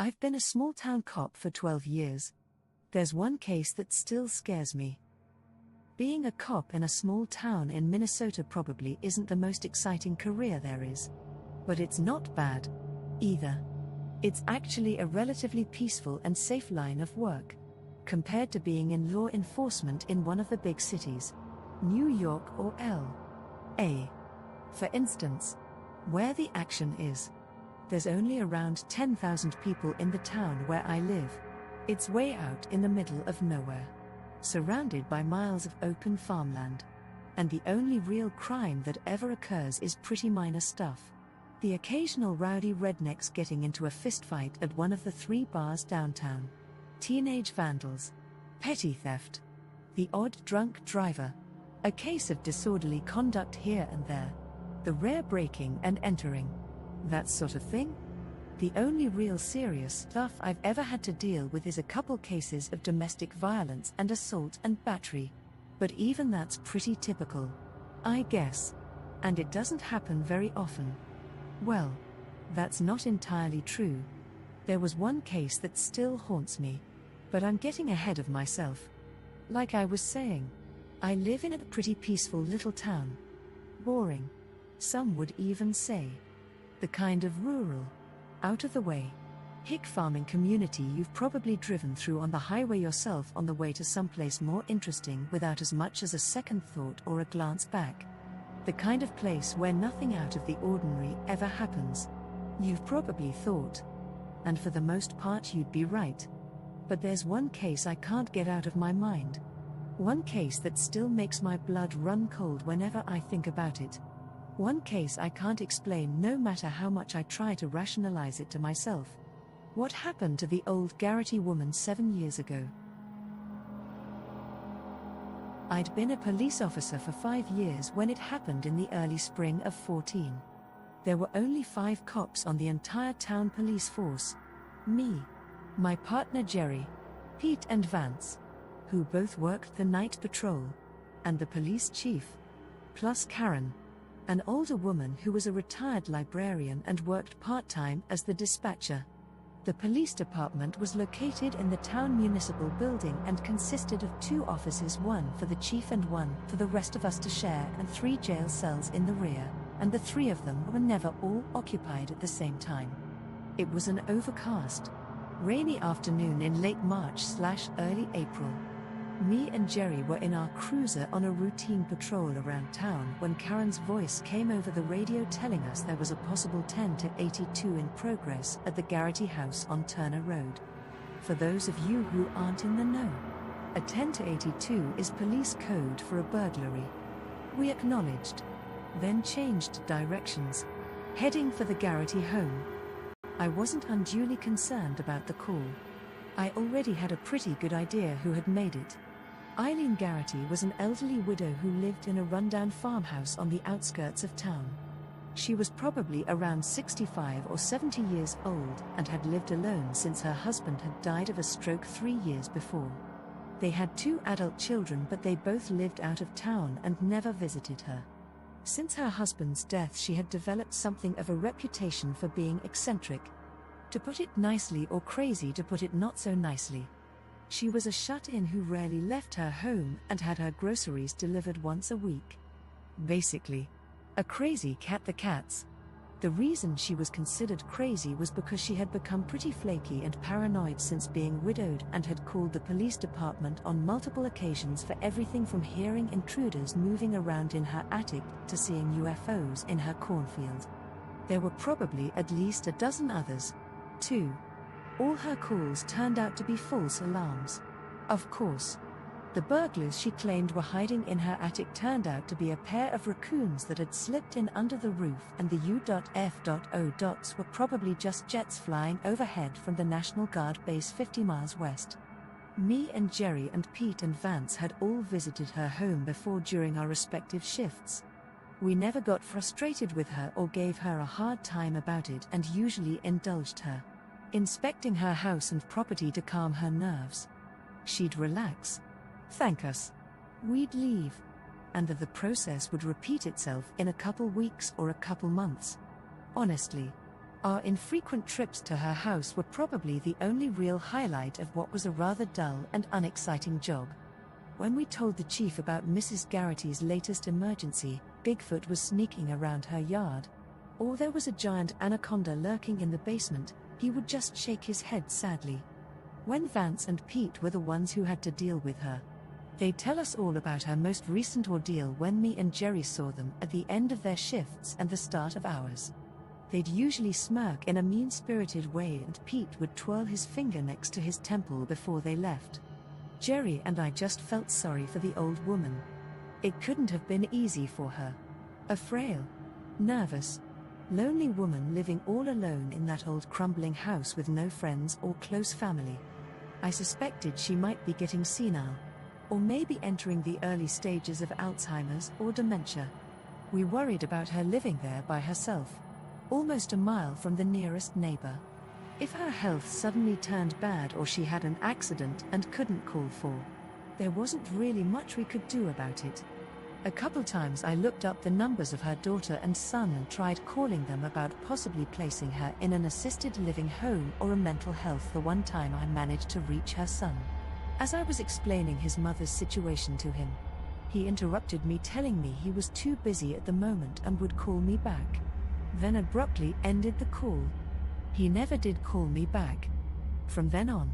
I've been a small-town cop for 12 years. There's one case that still scares me. Being a cop in a small town in Minnesota probably isn't the most exciting career there is. But it's not bad, either. It's actually a relatively peaceful and safe line of work, compared to being in law enforcement in one of the big cities, New York or L.A., for instance, where the action is. There's only around 10,000 people in the town where I live. It's way out in the middle of nowhere, surrounded by miles of open farmland. And the only real crime that ever occurs is pretty minor stuff. The occasional rowdy rednecks getting into a fistfight at one of the 3 bars downtown. Teenage vandals. Petty theft. The odd drunk driver. A case of disorderly conduct here and there. The rare breaking and entering. That sort of thing? The only real serious stuff I've ever had to deal with is a couple cases of domestic violence and assault and battery. But even that's pretty typical, I guess. And it doesn't happen very often. Well, that's not entirely true. There was one case that still haunts me. But I'm getting ahead of myself. Like I was saying, I live in a pretty peaceful little town. Boring. Some would even say. The kind of rural, out of the way, hick farming community you've probably driven through on the highway yourself on the way to someplace more interesting without as much as a second thought or a glance back. The kind of place where nothing out of the ordinary ever happens. You've probably thought. And for the most part you'd be right. But there's one case I can't get out of my mind. One case that still makes my blood run cold whenever I think about it. One case I can't explain no matter how much I try to rationalize it to myself. What happened to the old Garrity woman 7 years ago? I'd been a police officer for 5 years when it happened in the early spring of 14. There were only 5 cops on the entire town police force. Me, my partner Jerry, Pete and Vance, who both worked the night patrol, and the police chief, plus Karen, an older woman who was a retired librarian and worked part-time as the dispatcher. The police department was located in the town municipal building and consisted of 2 offices, one for the chief and one for the rest of us to share, and 3 jail cells in the rear, and the 3 of them were never all occupied at the same time. It was an overcast, rainy afternoon in late March/early April. Me and Jerry were in our cruiser on a routine patrol around town when Karen's voice came over the radio telling us there was a possible 10 to 82 in progress at the Garrity house on Turner Road. For those of you who aren't in the know, a 10 to 82 is police code for a burglary. We acknowledged, then changed directions, heading for the Garrity home. I wasn't unduly concerned about the call. I already had a pretty good idea who had made it. Eileen Garrity was an elderly widow who lived in a rundown farmhouse on the outskirts of town. She was probably around 65 or 70 years old and had lived alone since her husband had died of a stroke 3 years before. They had 2 adult children, but they both lived out of town and never visited her. Since her husband's death, she had developed something of a reputation for being eccentric, to put it nicely, or crazy to put it not so nicely. She was a shut-in who rarely left her home and had her groceries delivered once a week. Basically, a crazy cat. The cats. The reason she was considered crazy was because she had become pretty flaky and paranoid since being widowed and had called the police department on multiple occasions for everything from hearing intruders moving around in her attic to seeing UFOs in her cornfield. There were probably at least a dozen others, too. All her calls turned out to be false alarms. Of course. The burglars she claimed were hiding in her attic turned out to be a pair of raccoons that had slipped in under the roof, and the U.F.O. dots were probably just jets flying overhead from the National Guard base 50 miles west. Me and Jerry and Pete and Vance had all visited her home before during our respective shifts. We never got frustrated with her or gave her a hard time about it, and usually indulged her, inspecting her house and property to calm her nerves. She'd relax, thank us, we'd leave, and the process would repeat itself in a couple weeks or a couple months. Honestly, Our infrequent trips to her house were probably the only real highlight of what was a rather dull and unexciting job. When we told the chief about Mrs. Garrity's latest emergency, Bigfoot was sneaking around her yard, or there was a giant anaconda lurking in the basement, he would just shake his head sadly. When Vance and Pete were the ones who had to deal with her, they'd tell us all about her most recent ordeal when me and Jerry saw them at the end of their shifts and the start of ours. They'd usually smirk in a mean-spirited way and Pete would twirl his finger next to his temple before they left. Jerry and I just felt sorry for the old woman. It couldn't have been easy for her. A frail, nervous, lonely woman living all alone in that old crumbling house with no friends or close family. I suspected she might be getting senile, or maybe entering the early stages of Alzheimer's or dementia. We worried about her living there by herself, almost a mile from the nearest neighbor. If her health suddenly turned bad or she had an accident and couldn't call for, there wasn't really much we could do about it. A couple times I looked up the numbers of her daughter and son and tried calling them about possibly placing her in an assisted living home or a mental health. The one time I managed to reach her son. As I was explaining his mother's situation to him, he interrupted me, telling me he was too busy at the moment and would call me back, then abruptly ended the call. He never did call me back. From then on,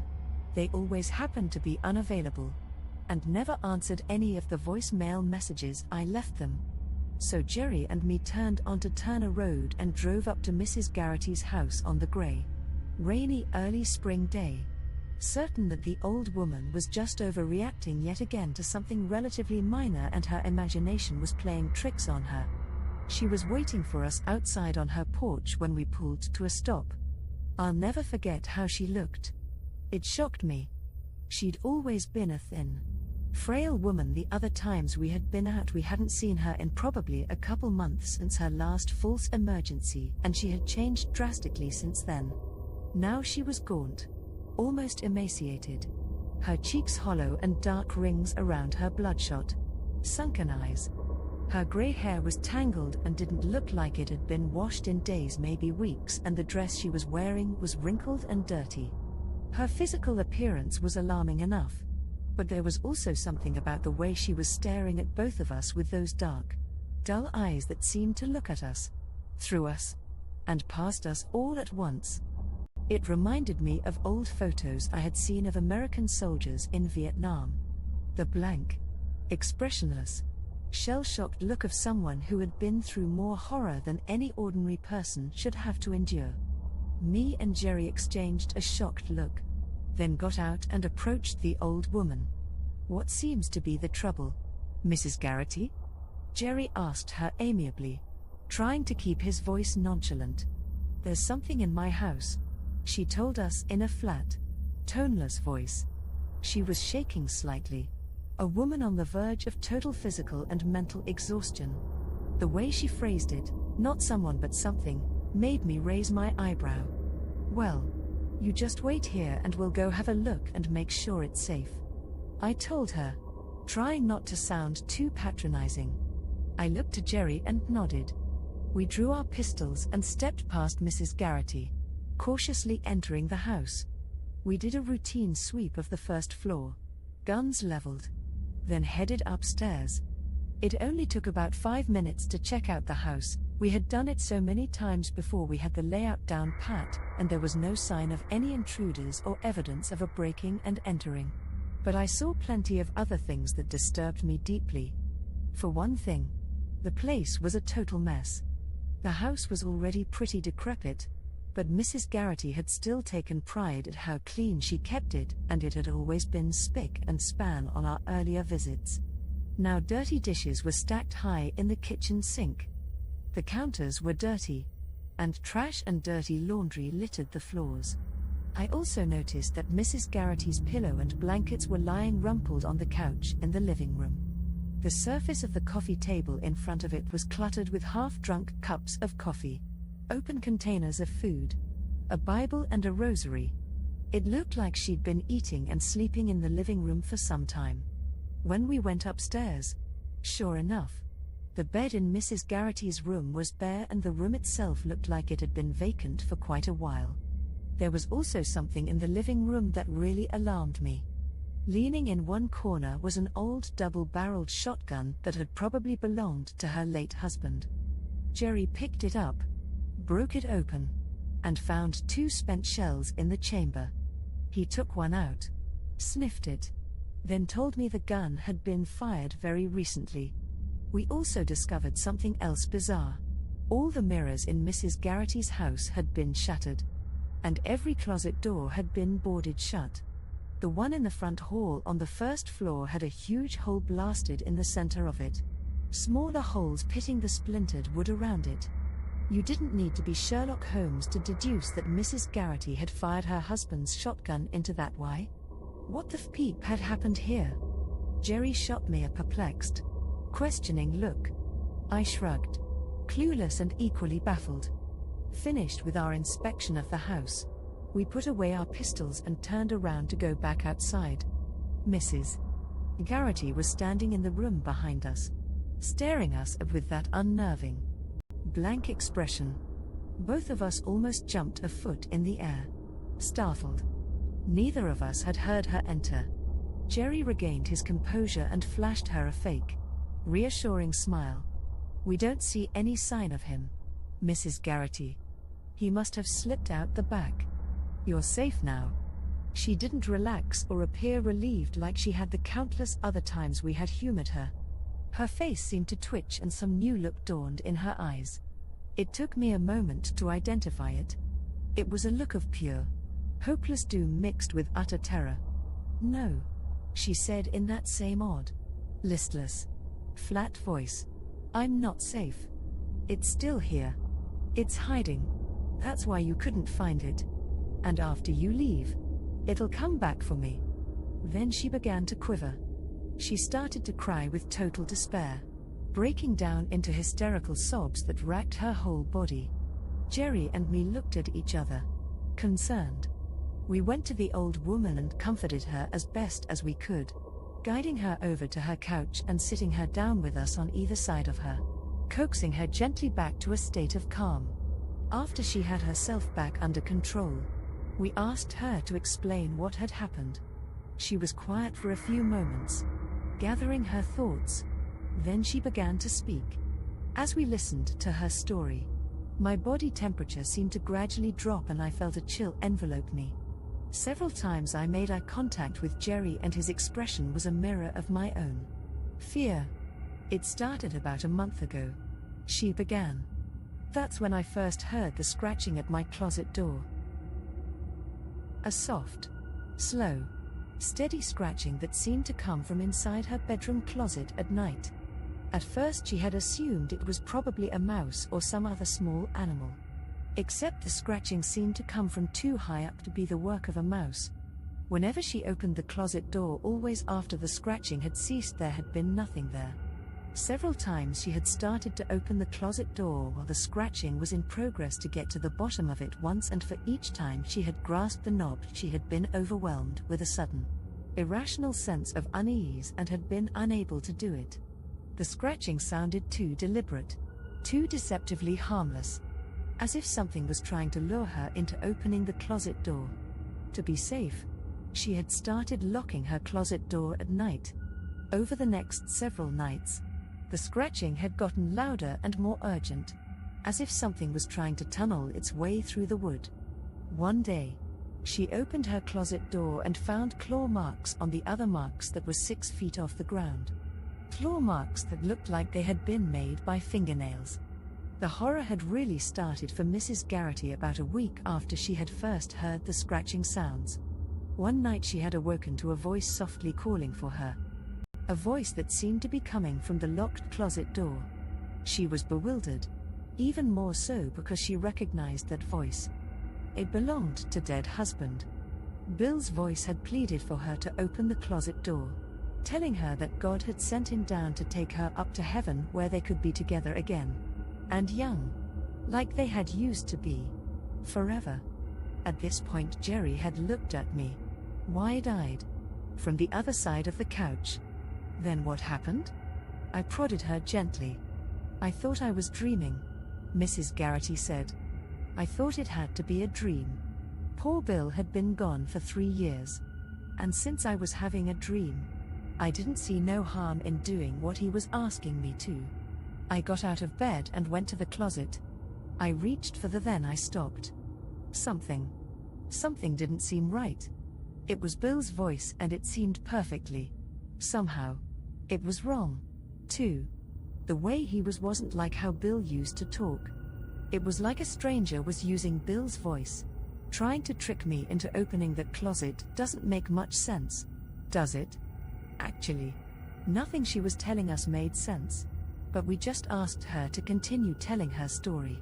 they always happened to be unavailable, and never answered any of the voicemail messages I left them. So Jerry and me turned onto Turner Road and drove up to Mrs. Garrity's house on the grey, rainy early spring day, certain that the old woman was just overreacting yet again to something relatively minor and her imagination was playing tricks on her. She was waiting for us outside on her porch when we pulled to a stop. I'll never forget how she looked. It shocked me. She'd always been a thin, frail woman. The other times we had been out, we hadn't seen her in probably a couple months since her last false emergency, and she had changed drastically since then. Now she was gaunt, almost emaciated, her cheeks hollow and dark rings around her bloodshot, sunken eyes. Her grey hair was tangled and didn't look like it had been washed in days, maybe weeks, and the dress she was wearing was wrinkled and dirty. Her physical appearance was alarming enough, but there was also something about the way she was staring at both of us with those dark, dull eyes that seemed to look at us, through us, and past us all at once. It reminded me of old photos I had seen of American soldiers in Vietnam. The blank, expressionless, shell-shocked look of someone who had been through more horror than any ordinary person should have to endure. Me and Jerry exchanged a shocked look, then got out and approached the old woman. "What seems to be the trouble, Mrs. Garrity?" Jerry asked her amiably, trying to keep his voice nonchalant. "There's something in my house," she told us in a flat, toneless voice. She was shaking slightly, a woman on the verge of total physical and mental exhaustion. The way she phrased it, "not someone but something," made me raise my eyebrow. "Well, you just wait here and we'll go have a look and make sure it's safe," I told her, trying not to sound too patronizing. I looked to Jerry and nodded. We drew our pistols and stepped past Mrs. Garrity, cautiously entering the house. We did a routine sweep of the first floor, guns leveled, then headed upstairs. It only took about 5 minutes to check out the house. We had done it so many times before we had the layout down pat, and there was no sign of any intruders or evidence of a breaking and entering. But I saw plenty of other things that disturbed me deeply. For one thing, the place was a total mess. The house was already pretty decrepit, but Mrs. Garrity had still taken pride at how clean she kept it, and it had always been spick and span on our earlier visits. Now dirty dishes were stacked high in the kitchen sink. The counters were dirty, and trash and dirty laundry littered the floors. I also noticed that Mrs. Garrity's pillow and blankets were lying rumpled on the couch in the living room. The surface of the coffee table in front of it was cluttered with half-drunk cups of coffee, open containers of food, a Bible and a rosary. It looked like she'd been eating and sleeping in the living room for some time. When we went upstairs, sure enough, The bed in Mrs. Garrity's room was bare and the room itself looked like it had been vacant for quite a while. There was also something in the living room that really alarmed me. Leaning in one corner was an old double-barreled shotgun that had probably belonged to her late husband. Jerry picked it up, broke it open, and found 2 spent shells in the chamber. He took one out, sniffed it, then told me the gun had been fired very recently. We also discovered something else bizarre. All the mirrors in Mrs. Garrity's house had been shattered, and every closet door had been boarded shut. The one in the front hall on the first floor had a huge hole blasted in the center of it, smaller holes pitting the splintered wood around it. You didn't need to be Sherlock Holmes to deduce that Mrs. Garrity had fired her husband's shotgun into that. Why? What the f*** had happened here? Jerry shot me a perplexed, questioning look. I shrugged, clueless and equally baffled. Finished with our inspection of the house, we put away our pistols and turned around to go back outside. Mrs. Garrity was standing in the room behind us, staring us with that unnerving, blank expression. Both of us almost jumped a foot in the air, startled. Neither of us had heard her enter. Jerry regained his composure and flashed her a fake, reassuring smile. "We don't see any sign of him, Mrs. Garrity. He must have slipped out the back. You're safe now." She didn't relax or appear relieved like she had the countless other times we had humored her. Her face seemed to twitch and some new look dawned in her eyes. It took me a moment to identify it. It was a look of pure, hopeless doom mixed with utter terror. "No," she said in that same odd, listless, flat voice. "I'm not safe. It's still here. It's hiding. That's why you couldn't find it. And after you leave, it'll come back for me." Then she began to quiver. She started to cry with total despair, breaking down into hysterical sobs that racked her whole body. Jerry and me looked at each other, concerned. We went to the old woman and comforted her as best as we could, guiding her over to her couch and sitting her down with us on either side of her, coaxing her gently back to a state of calm. After she had herself back under control, we asked her to explain what had happened. She was quiet for a few moments, gathering her thoughts. Then she began to speak. As we listened to her story, my body temperature seemed to gradually drop and I felt a chill envelope me. Several times I made eye contact with Jerry and his expression was a mirror of my own. "Fear. It started about a month ago," she began. "That's when I first heard the scratching at my closet door. A soft, slow, steady scratching that seemed to come from inside her bedroom closet at night. At first she had assumed it was probably a mouse or some other small animal. Except the scratching seemed to come from too high up to be the work of a mouse. Whenever she opened the closet door, always after the scratching had ceased, there had been nothing there. Several times she had started to open the closet door while the scratching was in progress to get to the bottom of it once, and for each time she had grasped the knob she had been overwhelmed with a sudden, irrational sense of unease and had been unable to do it. The scratching sounded too deliberate, too deceptively harmless, as if something was trying to lure her into opening the closet door. To be safe, she had started locking her closet door at night. Over the next several nights, the scratching had gotten louder and more urgent, as if something was trying to tunnel its way through the wood. One day, she opened her closet door and found claw marks on the other marks that were 6 feet off the ground. Claw marks that looked like they had been made by fingernails. The horror had really started for Mrs. Garrity about a week after she had first heard the scratching sounds. One night she had awoken to a voice softly calling for her. A voice that seemed to be coming from the locked closet door. She was bewildered, even more so because she recognized that voice. It belonged to dead husband. Bill's voice had pleaded for her to open the closet door, telling her that God had sent him down to take her up to heaven where they could be together again. And young. Like they had used to be. Forever. At this point Jerry had looked at me, wide-eyed, from the other side of the couch. "Then what happened?" I prodded her gently. I thought I was dreaming, Mrs. Garrity said. I thought it had to be a dream. Poor Bill had been gone for 3 years. And since I was having a dream, I didn't see no harm in doing what he was asking me to. I got out of bed and went to the closet. I reached for then I stopped. Something didn't seem right. It was Bill's voice and it seemed perfectly. Somehow, it was wrong, too. The way he wasn't like how Bill used to talk. It was like a stranger was using Bill's voice. Trying to trick me into opening that closet doesn't make much sense, does it? Actually, nothing she was telling us made sense. But we just asked her to continue telling her story.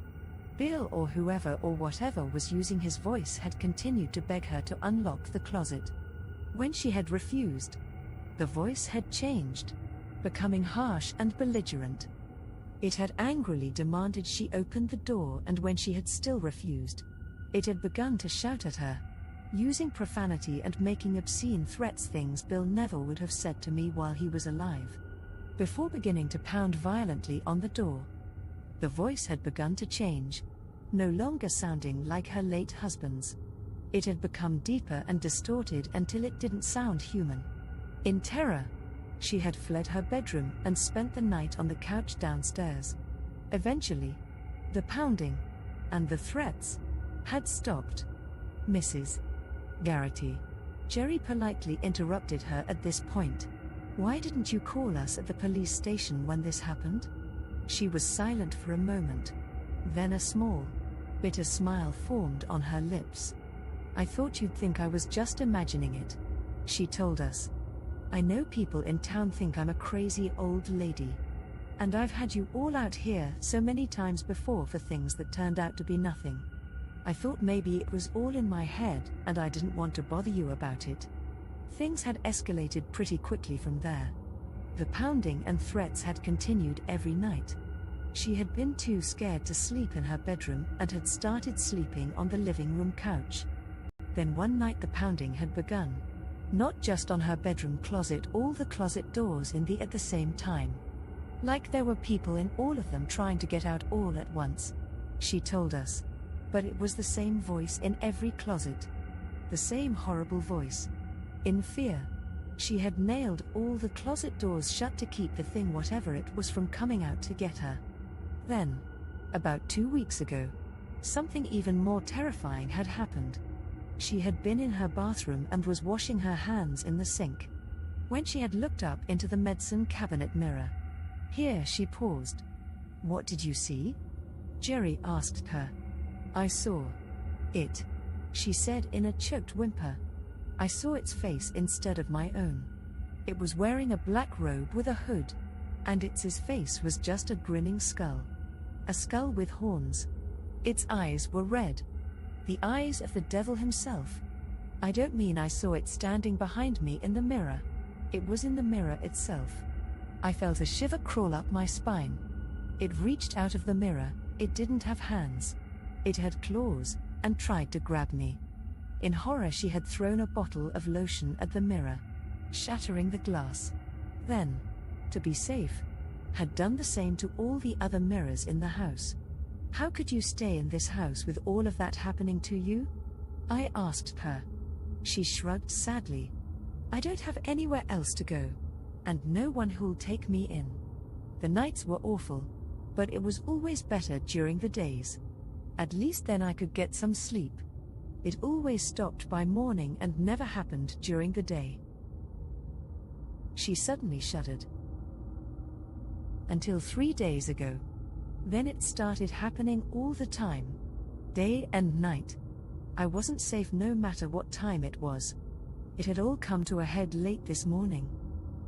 Bill or whoever or whatever was using his voice had continued to beg her to unlock the closet. When she had refused, the voice had changed, becoming harsh and belligerent. It had angrily demanded she open the door, and when she had still refused, it had begun to shout at her, using profanity and making obscene threats, things Bill never would have said to me while he was alive. Before beginning to pound violently on the door, the voice had begun to change, no longer sounding like her late husband's. It had become deeper and distorted until it didn't sound human. In terror, she had fled her bedroom and spent the night on the couch downstairs. Eventually, the pounding and the threats had stopped. Mrs. Garrity. Jerry politely interrupted her at this point. Why didn't you call us at the police station when this happened? She was silent for a moment. Then a small, bitter smile formed on her lips. I thought you'd think I was just imagining it, she told us. I know people in town think I'm a crazy old lady. And I've had you all out here so many times before for things that turned out to be nothing. I thought maybe it was all in my head and I didn't want to bother you about it. Things had escalated pretty quickly from there. The pounding and threats had continued every night. She had been too scared to sleep in her bedroom and had started sleeping on the living room couch. Then one night the pounding had begun. Not just on her bedroom closet, all the closet doors at the same time. Like there were people in all of them trying to get out all at once, she told us. But it was the same voice in every closet. The same horrible voice. In fear, she had nailed all the closet doors shut to keep the thing, whatever it was, from coming out to get her. Then, about 2 weeks ago, something even more terrifying had happened. She had been in her bathroom and was washing her hands in the sink, when she had looked up into the medicine cabinet mirror. Here she paused. What did you see? Jerry asked her. I saw it, she said in a choked whimper. I saw its face instead of my own. It was wearing a black robe with a hood, and its face was just a grinning skull. A skull with horns. Its eyes were red. The eyes of the devil himself. I don't mean I saw it standing behind me in the mirror. It was in the mirror itself. I felt a shiver crawl up my spine. It reached out of the mirror. It didn't have hands. It had claws, and tried to grab me. In horror she had thrown a bottle of lotion at the mirror, shattering the glass. Then, to be safe, had done the same to all the other mirrors in the house. How could you stay in this house with all of that happening to you? I asked her. She shrugged sadly. I don't have anywhere else to go, and no one who'll take me in. The nights were awful, but it was always better during the days. At least then I could get some sleep. It always stopped by morning and never happened during the day. She suddenly shuddered. Until 3 days ago. Then it started happening all the time. Day and night. I wasn't safe no matter what time it was. It had all come to a head late this morning.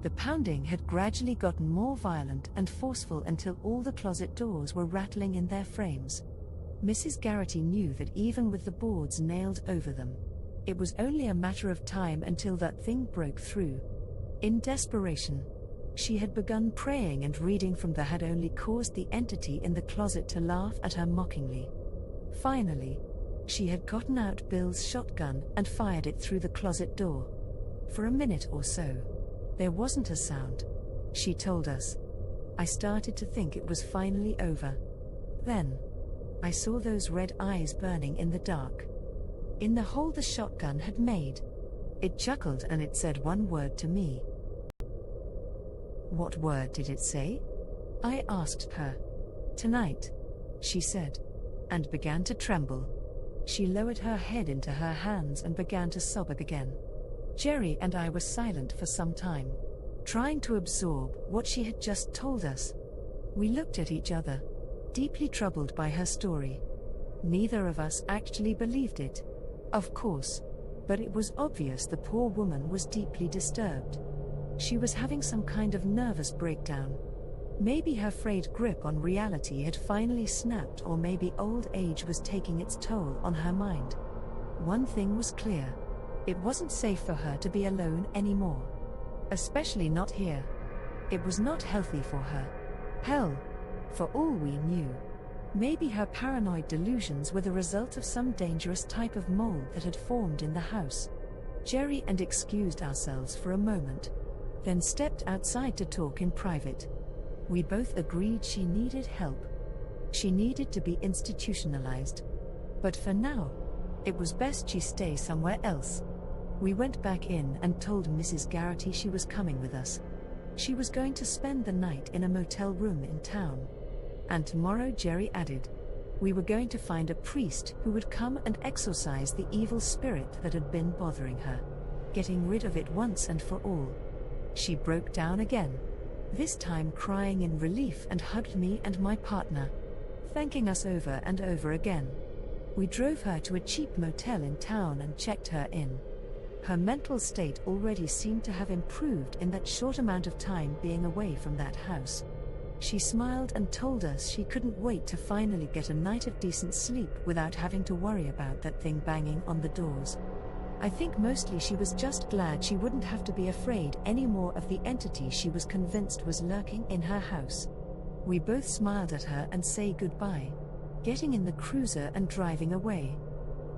The pounding had gradually gotten more violent and forceful until all the closet doors were rattling in their frames. Mrs. Garrity knew that even with the boards nailed over them, it was only a matter of time until that thing broke through. In desperation, she had begun praying and reading from that had only caused the entity in the closet to laugh at her mockingly. Finally, she had gotten out Bill's shotgun and fired it through the closet door. For a minute or so, there wasn't a sound, she told us. I started to think it was finally over. Then, I saw those red eyes burning in the dark. In the hole the shotgun had made. It chuckled and it said one word to me. What word did it say? I asked her. Tonight, she said, and began to tremble. She lowered her head into her hands and began to sob again. Jerry and I were silent for some time, trying to absorb what she had just told us. We looked at each other, deeply troubled by her story. Neither of us actually believed it, of course, but it was obvious the poor woman was deeply disturbed. She was having some kind of nervous breakdown. Maybe her frayed grip on reality had finally snapped, or maybe old age was taking its toll on her mind. One thing was clear. It wasn't safe for her to be alone anymore. Especially not here. It was not healthy for her. Hell, for all we knew. Maybe her paranoid delusions were the result of some dangerous type of mold that had formed in the house. Jerry and excused ourselves for a moment, then stepped outside to talk in private. We both agreed she needed help. She needed to be institutionalized. But for now, it was best she stay somewhere else. We went back in and told Mrs. Garrity she was coming with us. She was going to spend the night in a motel room in town. And tomorrow, Jerry added, we were going to find a priest who would come and exorcise the evil spirit that had been bothering her, getting rid of it once and for all. She broke down again, this time crying in relief, and hugged me and my partner, thanking us over and over again. We drove her to a cheap motel in town and checked her in. Her mental state already seemed to have improved in that short amount of time being away from that house. She smiled and told us she couldn't wait to finally get a night of decent sleep without having to worry about that thing banging on the doors. I think mostly she was just glad she wouldn't have to be afraid anymore of the entity she was convinced was lurking in her house. We both smiled at her and said goodbye, getting in the cruiser and driving away.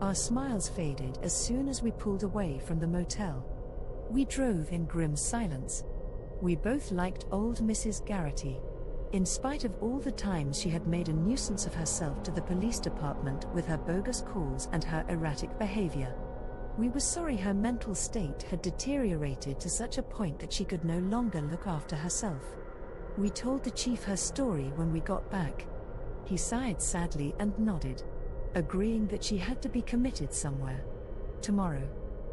Our smiles faded as soon as we pulled away from the motel. We drove in grim silence. We both liked old Mrs. Garrity. In spite of all the times she had made a nuisance of herself to the police department with her bogus calls and her erratic behavior. We were sorry her mental state had deteriorated to such a point that she could no longer look after herself. We told the chief her story when we got back. He sighed sadly and nodded, agreeing that she had to be committed somewhere. Tomorrow,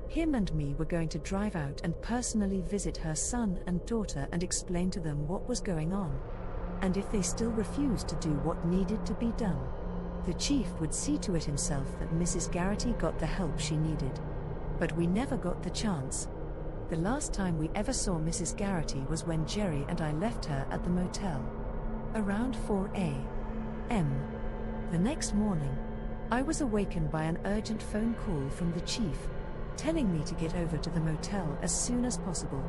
him and me were going to drive out and personally visit her son and daughter and explain to them what was going on. And if they still refused to do what needed to be done, the chief would see to it himself that Mrs. Garrity got the help she needed. But we never got the chance. The last time we ever saw Mrs. Garrity was when Jerry and I left her at the motel, around 4 a.m. The next morning, I was awakened by an urgent phone call from the chief, telling me to get over to the motel as soon as possible.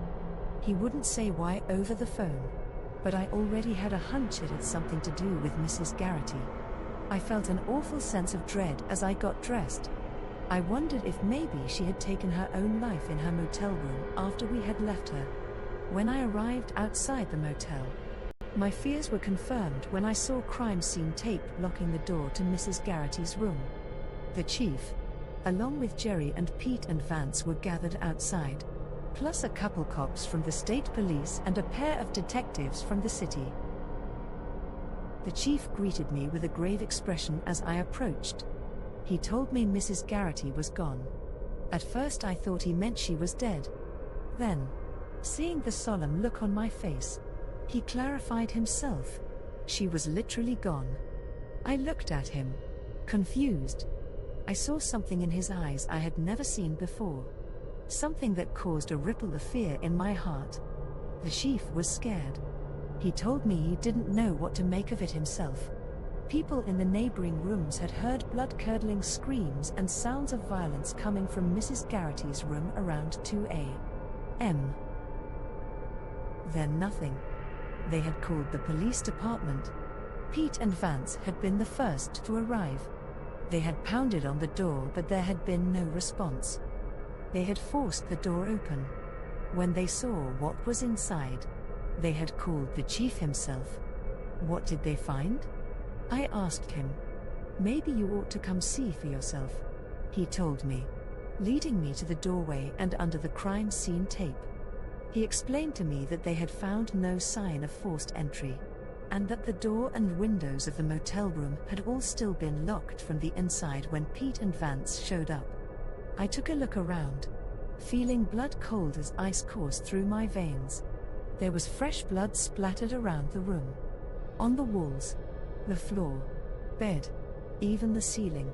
He wouldn't say why over the phone, but I already had a hunch it had something to do with Mrs. Garrity. I felt an awful sense of dread as I got dressed. I wondered if maybe she had taken her own life in her motel room after we had left her. When I arrived outside the motel, my fears were confirmed when I saw crime scene tape blocking the door to Mrs. Garrity's room. The chief, along with Jerry and Pete and Vance, were gathered outside, plus a couple cops from the state police and a pair of detectives from the city. The chief greeted me with a grave expression as I approached. He told me Mrs. Garrity was gone. At first I thought he meant she was dead. Then, seeing the solemn look on my face, he clarified himself. She was literally gone. I looked at him, confused. I saw something in his eyes I had never seen before. Something that caused a ripple of fear in my heart. The chief was scared. He told me he didn't know what to make of it himself. People in the neighboring rooms had heard blood-curdling screams and sounds of violence coming from Mrs. Garrity's room around 2 a.m. Then nothing. They had called the police department. Pete and Vance had been the first to arrive. They had pounded on the door, but there had been no response. They had forced the door open. When they saw what was inside, They had called the chief himself. What did they find? I asked him. Maybe you ought to come see for yourself. He told me, leading me to the doorway and under the crime scene tape. He explained to me that they had found no sign of forced entry, and that the door and windows of the motel room had all still been locked from the inside when Pete and Vance showed up. I took a look around, feeling blood cold as ice coursed through my veins. There was fresh blood splattered around the room. On the walls, the floor, bed, even the ceiling.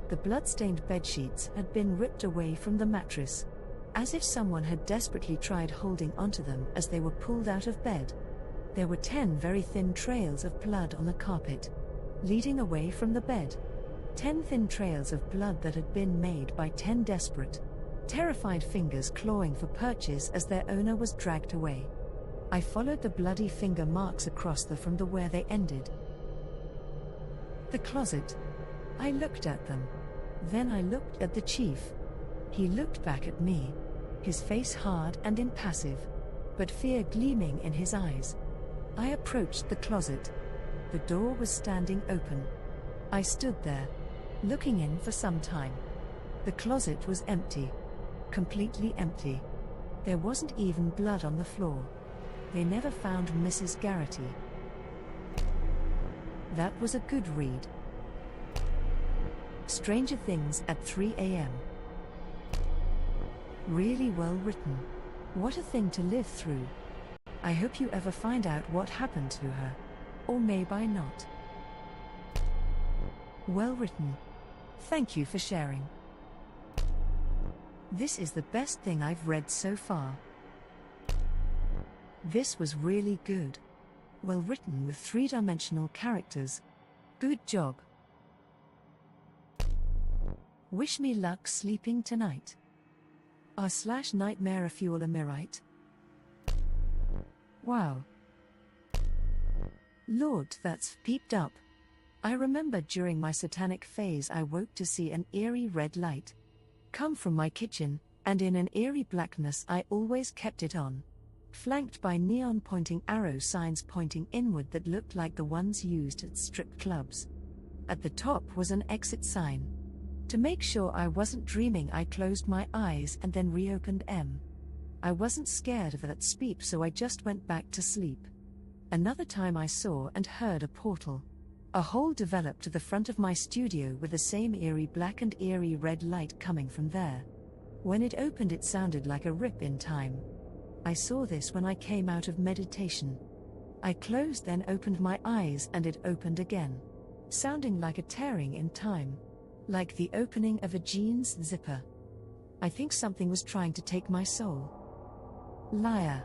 The blood-stained bedsheets had been ripped away from the mattress, as if someone had desperately tried holding onto them as they were pulled out of bed. There were 10 very thin trails of blood on the carpet, leading away from the bed. 10 thin trails of blood that had been made by 10 desperate, terrified fingers clawing for purchase as their owner was dragged away. I followed the bloody finger marks across from where they ended. The closet. I looked at them. Then I looked at the chief. He looked back at me, his face hard and impassive, but fear gleaming in his eyes. I approached the closet. The door was standing open. I stood there, looking in for some time. The closet was empty. Completely empty. There wasn't even blood on the floor. They never found Mrs. Garrity. That was a good read. Stranger Things at 3 a.m. Really well written. What a thing to live through. I hope you ever find out what happened to her. Or maybe not. Well written. Thank you for sharing. This is the best thing I've read so far. This was really good. Well written with 3-dimensional characters. Good job. Wish me luck sleeping tonight. r/nightmare fuel Amirite. Wow. Lord, that's peeped up. I remember during my satanic phase I woke to see an eerie red light come from my kitchen, and in an eerie blackness I always kept it on, flanked by neon pointing arrow signs pointing inward that looked like the ones used at strip clubs. At the top was an exit sign. To make sure I wasn't dreaming, I closed my eyes and then reopened them. I wasn't scared of that speep, so I just went back to sleep. Another time I saw and heard a portal. A hole developed to the front of my studio with the same eerie black and eerie red light coming from there. When it opened, it sounded like a rip in time. I saw this when I came out of meditation. I closed, then opened my eyes, and it opened again, sounding like a tearing in time, like the opening of a jeans zipper. I think something was trying to take my soul. Liar.